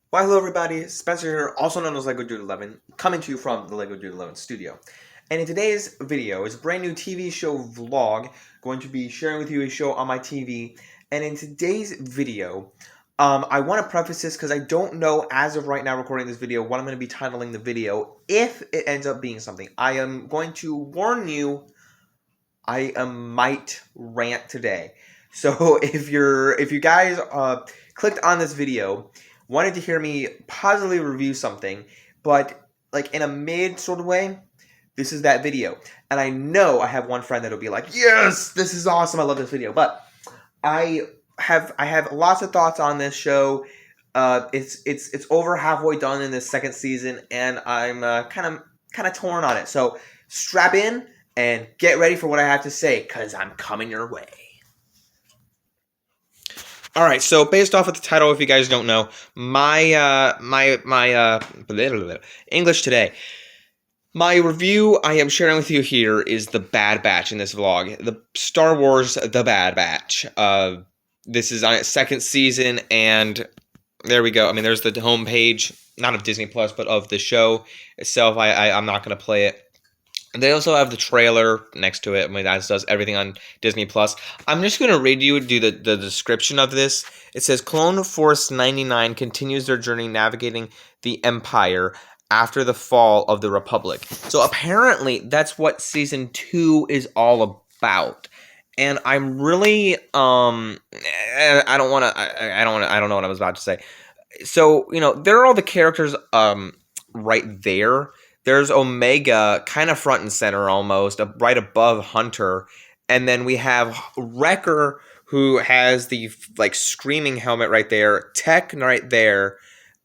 Why, hello everybody, Spencer here, also known as Lego Dude 11, coming to you from the Lego Dude 11 studio. And in today's video is a brand new TV show vlog, going to be sharing with you a show on my TV. And in today's video, I want to preface this because I don't know as of right now recording this video what I'm going to be titling the video if it ends up being something. I am going to warn you, might rant today. So if you guys clicked on this video, wanted to hear me positively review something, but like in a mid sort of way, this is that video. And I know I have one friend that'll be like, "Yes, this is awesome. I love this video." But I have lots of thoughts on this show. It's over halfway done in this second season, and I'm kind of torn on it. So strap in and get ready for what I have to say, because I'm coming your way. All right, so based off of the title, if you guys don't know, my English today. My review I am sharing with you here is The Bad Batch in this vlog. The Star Wars The Bad Batch. This is on its second season, and there we go. I mean, there's the homepage, not of Disney Plus, but of the show itself. I'm not going to play it. They also have the trailer next to it. I mean, that does everything on Disney Plus. I'm just going to read you the description of this. It says, Clone Force 99 continues their journey navigating the Empire after the fall of the Republic. So apparently that's what season 2 is all about. And I'm really I don't know what I was about to say. So, there are all the characters right there. There's Omega kind of front and center almost, right above Hunter. And then we have Wrecker, who has the screaming helmet right there, Tech right there,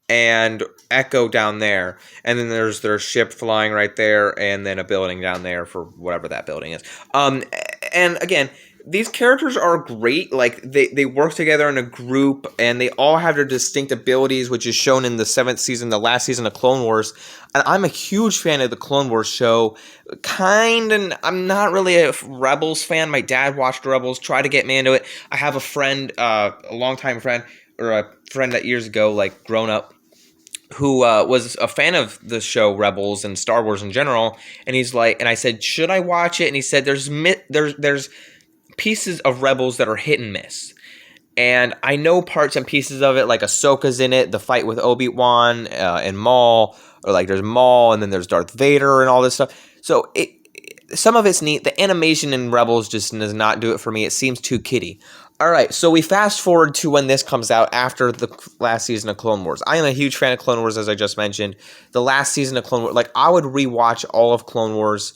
and Echo down there. And then there's their ship flying right there, and then a building down there for whatever that building is. And again, these characters are great. Like, they work together in a group, and they all have their distinct abilities, which is shown in the 7th season, the last season of Clone Wars. And I'm a huge fan of the Clone Wars show. I'm not really a Rebels fan. My dad watched Rebels, tried to get me into it. I have a friend, a longtime friend, or a friend that years ago, grown up, who was a fan of the show Rebels and Star Wars in general. And he's like, and I said, should I watch it? And he said, there's pieces of Rebels that are hit and miss. And I know parts and pieces of it, like Ahsoka's in it, the fight with Obi-Wan and Maul, or there's Maul and then there's Darth Vader and all this stuff. So some of it's neat. The animation in Rebels just does not do it for me. It seems too kiddie. All right, so we fast forward to when this comes out after the last season of Clone Wars. I am a huge fan of Clone Wars, as I just mentioned. The last season of Clone Wars, I would rewatch all of Clone Wars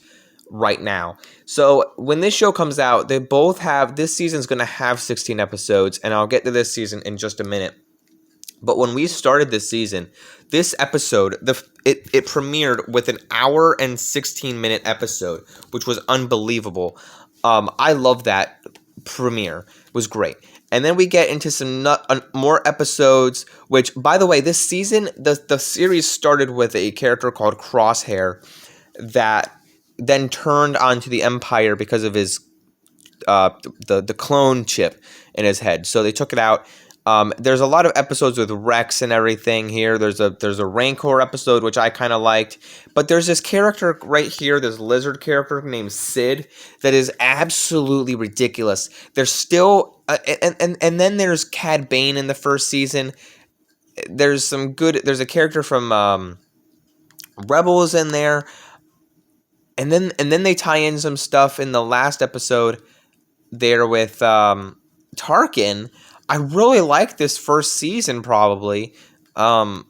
right now. So when this show comes out, this season's going to have 16 episodes, and I'll get to this season in just a minute. But when we started this season, this episode, it premiered with an hour and 16-minute episode, which was unbelievable. I love that premiere. It was great. And then we get into some more episodes, which, by the way, this season, the series started with a character called Crosshair that then turned onto the Empire because of his the clone chip in his head. So they took it out. There's a lot of episodes with Rex and everything here. There's a Rancor episode, which I kind of liked. But there's this character right here, this lizard character named Sid, that is absolutely ridiculous. There's still and then there's Cad Bane in the first season. There's a character from Rebels in there. And then they tie in some stuff in the last episode there with Tarkin. I really like this first season, probably. The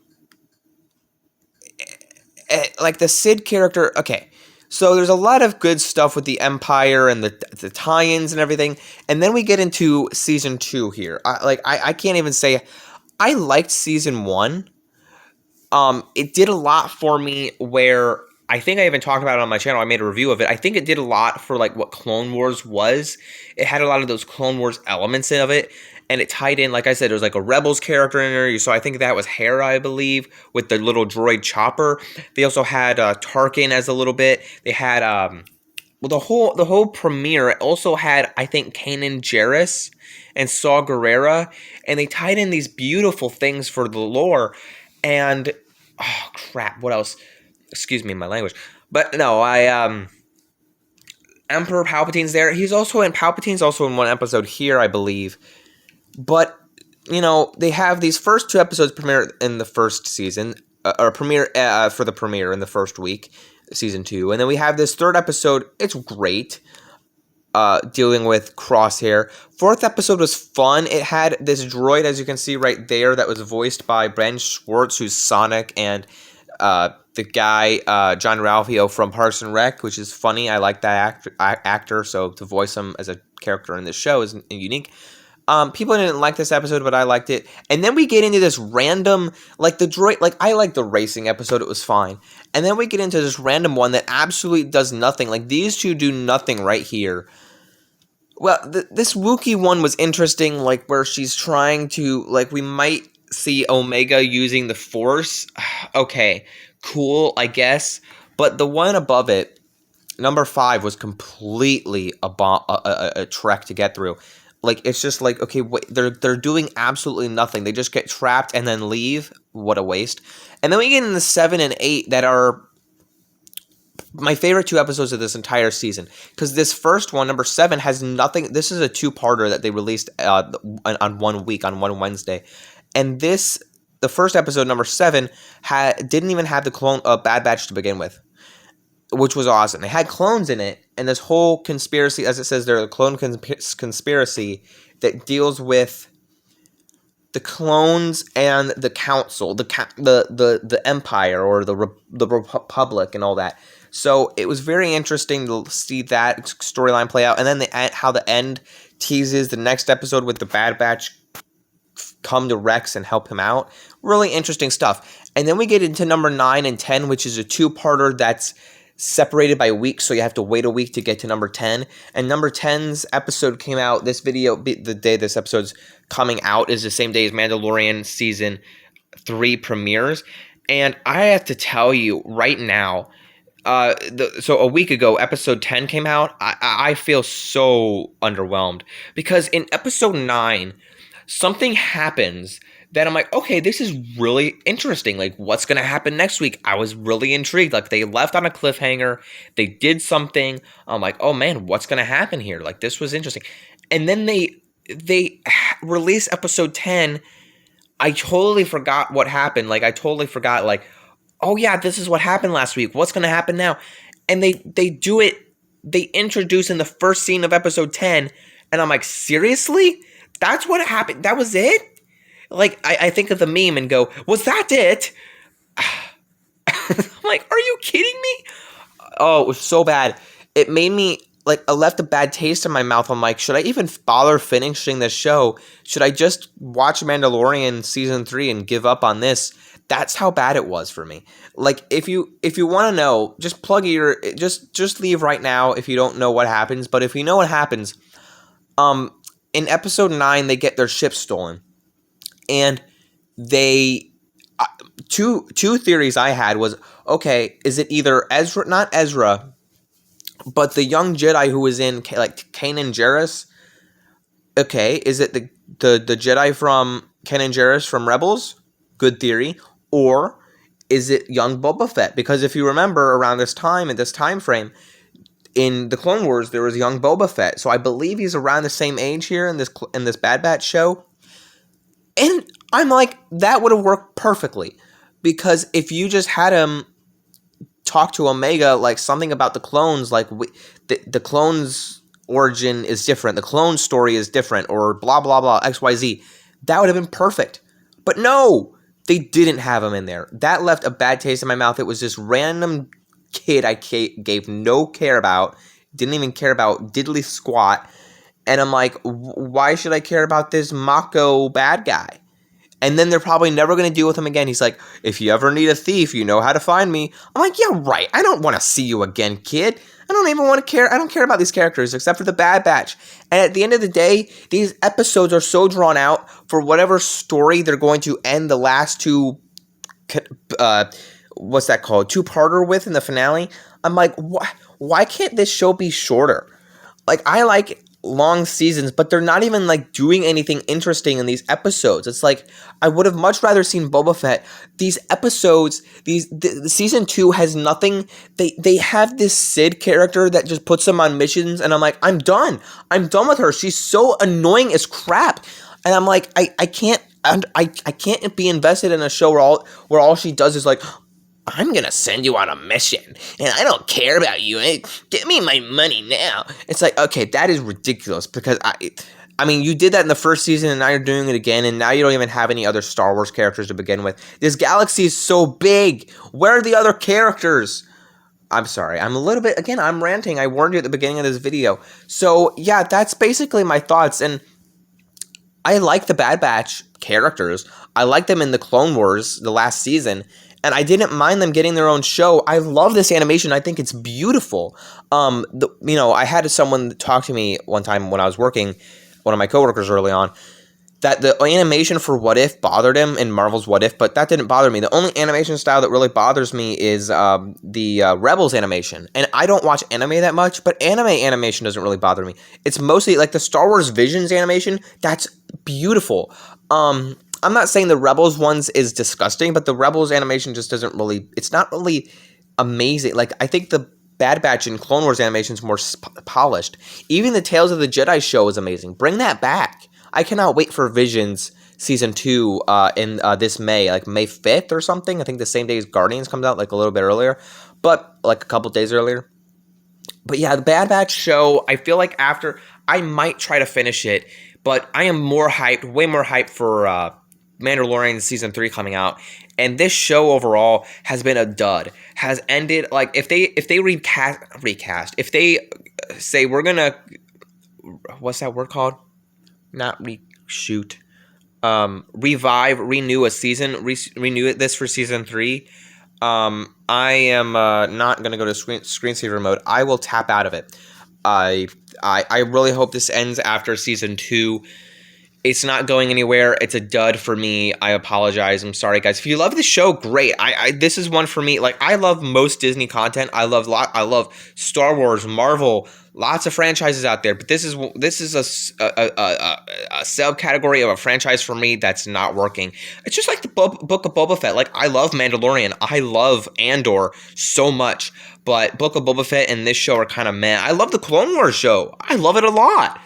Sid character. Okay, so there's a lot of good stuff with the Empire and the tie-ins and everything. And then we get into season 2 here. I can't even say I liked season 1. It did a lot for me where I think I even talked about it on my channel. I made a review of it. I think it did a lot for what Clone Wars was. It had a lot of those Clone Wars elements of it, and it tied in. Like I said, there was a Rebels character in there. So I think that was Hera, I believe, with the little droid Chopper. They also had Tarkin as a little bit. They had the whole premiere also had, I think, Kanan Jarrus and Saw Gerrera, and they tied in these beautiful things for the lore. And oh crap, what else? Excuse me, my language. But no, Emperor Palpatine's there. Palpatine's also in one episode here, I believe. But they have these first 2 episodes premiere in the first season, or premiere for the premiere in the first week, season 2, and then we have this 3rd episode. It's great, dealing with Crosshair. 4th episode was fun. It had this droid, as you can see right there, that was voiced by Ben Schwartz, who's Sonic, and the guy John Ralphio from Parks and Rec, which is funny. I like that actor, so to voice him as a character in this show is unique. People didn't like this episode, but I liked it. And then we get into this random, like the droid, like I like the racing episode, it was fine. And then we get into this random one that absolutely does nothing. Like these two do nothing right here. Well, this Wookiee one was interesting, like where she's trying to, like we might see Omega using the Force. Okay, cool, I guess. But the one above it, number 5, was completely a trek to get through. Like, it's just like, okay, wait, they're doing absolutely nothing. They just get trapped and then leave. What a waste. And then we get into 7 and 8 that are my favorite 2 episodes of this entire season. Because this first one, number 7, has nothing. This is a 2-parter that they released on 1 week, on one Wednesday. And the first episode, number 7, didn't even have the clone Bad Batch to begin with, which was awesome. They had clones in it, and this whole conspiracy, as it says there, the clone conspiracy that deals with the clones and the council, the empire, or the republic, and all that. So it was very interesting to see that storyline play out, and then how the end teases the next episode with the Bad Batch come to Rex and help him out. Really interesting stuff. And then we get into number 9 and 10, which is a 2-parter that's separated by weeks, so you have to wait a week to get to number 10. And number 10's episode came out, the day this episode's coming out is the same day as Mandalorian season 3 premieres. And I have to tell you right now, so a week ago, episode 10 came out. I feel so underwhelmed because in episode 9, something happens that I'm like, okay, this is really interesting. Like, what's going to happen next week? I was really intrigued. Like, they left on a cliffhanger. They did something. I'm like, oh man, what's going to happen here? Like, this was interesting. And then they release episode 10. I totally forgot what happened. Like, I totally forgot, like, oh yeah, this is what happened last week. What's going to happen now? And they do it. They introduce in the first scene of episode 10. And I'm like, seriously? That's what happened? That was it? Like, I think of the meme and go, was that it? I'm like, are you kidding me? Oh, it was so bad. It made me, like, I left a bad taste in my mouth. I'm like, should I even bother finishing this show? Should I just watch Mandalorian season 3 and give up on this? That's how bad it was for me. Like, if you want to know, just just leave right now if you don't know what happens. But if you know what happens, in episode 9, they get their ship stolen. And they, two theories I had was, okay, is it either Ezra, not Ezra, but the young Jedi who was in, like, Kanan Jarrus? Okay, is it the Jedi from Kanan Jarrus from Rebels? Good theory. Or is it young Boba Fett? Because if you remember, around this time, in this time frame, in the Clone Wars, there was young Boba Fett. So I believe he's around the same age here in this Bad Batch show. And I'm like, that would have worked perfectly. Because if you just had him talk to Omega, like, something about the clones, like, the clones' origin is different, the clone story is different, or blah, blah, blah, XYZ, that would have been perfect. But no, they didn't have him in there. That left a bad taste in my mouth. It was this random kid I gave no care about, didn't even care about diddly squat. And I'm like, why should I care about this Mako bad guy? And then they're probably never going to deal with him again. He's like, if you ever need a thief, you know how to find me. I'm like, yeah, right. I don't want to see you again, kid. I don't even want to care. I don't care about these characters except for the Bad Batch. And at the end of the day, these episodes are so drawn out for whatever story they're going to end the last 2, what's that called? 2-parter with in the finale. I'm like, why can't this show be shorter? Like, I like long seasons, but they're not even like doing anything interesting in these episodes. It's like I would have much rather seen Boba Fett. These episodes, the season 2 has nothing. They have this Sid character that just puts them on missions, and I'm like, I'm done with her. She's so annoying as crap, and I'm like, I can't. I can't be invested in a show where all she does is like, I'm gonna send you on a mission, and I don't care about you. Get me my money now. It's like, okay, that is ridiculous, because I mean, you did that in the first season, and now you're doing it again, and now you don't even have any other Star Wars characters to begin with. This galaxy is so big. Where are the other characters? I'm sorry. I'm a little bit, again, I'm ranting. I warned you at the beginning of this video. So, yeah, that's basically my thoughts, and I like the Bad Batch characters. I like them in the Clone Wars, the last season, and I didn't mind them getting their own show. I love this animation. I think it's beautiful. I had someone talk to me one time when I was working, one of my coworkers early on, that the animation for What If bothered him in Marvel's What If, but that didn't bother me. The only animation style that really bothers me is the Rebels animation. And I don't watch anime that much, but anime animation doesn't really bother me. It's mostly like the Star Wars Visions animation. That's beautiful. I'm not saying the Rebels ones is disgusting, but the Rebels animation just doesn't really, it's not really amazing. Like, I think the Bad Batch and Clone Wars animation is more polished. Even the Tales of the Jedi show is amazing. Bring that back. I cannot wait for Visions Season 2 in this May, like May 5th or something. I think the same day as Guardians comes out, like a little bit earlier, but like a couple days earlier. But yeah, the Bad Batch show, I feel like after, I might try to finish it, but I am more hyped, way more hyped for Mandalorian Season 3 coming out. And this show overall has been a dud. Has ended, like, if they recast, if they say we're gonna, what's that word called? Not reshoot. Revive, renew a season, renew this for Season 3. I am not gonna go to screensaver mode. I will tap out of it. I really hope this ends after Season 2. It's not going anywhere. It's a dud for me. I apologize. I'm sorry, guys. If you love the show, great. This is one for me. Like, I love most Disney content. I love Star Wars, Marvel, lots of franchises out there. But this is a subcategory of a franchise for me that's not working. It's just like the Book of Boba Fett. Like, I love Mandalorian. I love Andor so much. But Book of Boba Fett and this show are kind of meh. I love the Clone Wars show. I love it a lot.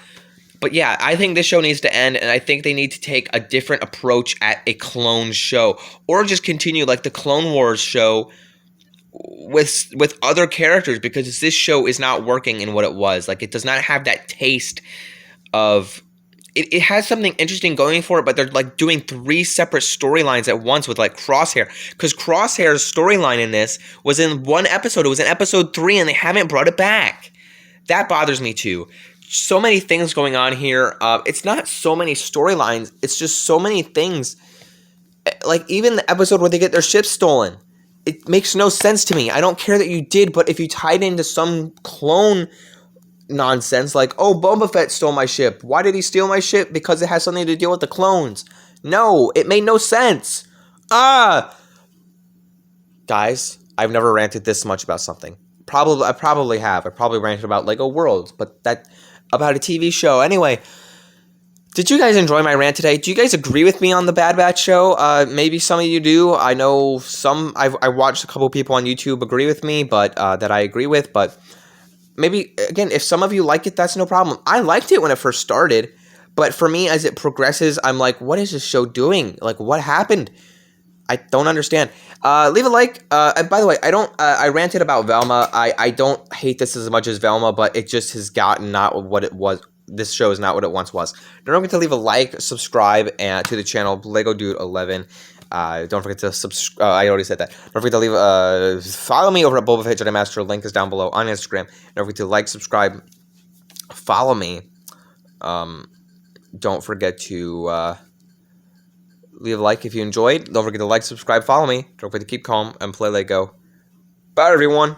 But yeah, I think this show needs to end, and I think they need to take a different approach at a clone show, or just continue like the Clone Wars show with other characters, because this show is not working in what it was. Like, it does not have that taste of it has something interesting going for it, but they're like doing 3 separate storylines at once with like Crosshair, because Crosshair's storyline in this was in one episode. It was in episode 3, and they haven't brought it back. That bothers me too. So many things going on here. It's not so many storylines. It's just so many things. Like, even the episode where they get their ship stolen. It makes no sense to me. I don't care that you did, but if you tied into some clone nonsense, like, oh, Boba Fett stole my ship. Why did he steal my ship? Because it has something to deal with the clones. No, it made no sense. Guys, I've never ranted this much about something. I probably have. I probably ranted about Lego Worlds, but about a TV show. Anyway, did you guys enjoy my rant today? Do you guys agree with me on the Bad Batch show? Maybe some of you do. I know some. I watched a couple people on YouTube agree with me, but that I agree with. But maybe, again, if some of you like it, that's no problem. I liked it when it first started, but for me, as it progresses, I'm like, what is this show doing? Like, what happened? I don't understand. Leave a like. And by the way, I ranted about Velma. I don't hate this as much as Velma, but it just has gotten not what it was. This show is not what it once was. Don't forget to leave a like, subscribe, and to the channel Lego Dude 11. Don't forget to subscribe. I already said that. Don't forget to leave. Follow me over at Boba Fett Jedi Master. Link is down below on Instagram. Don't forget to like, subscribe, follow me. Don't forget to leave a like if you enjoyed. Don't forget to like, subscribe, follow me. Don't forget to keep calm and play Lego. Bye, everyone.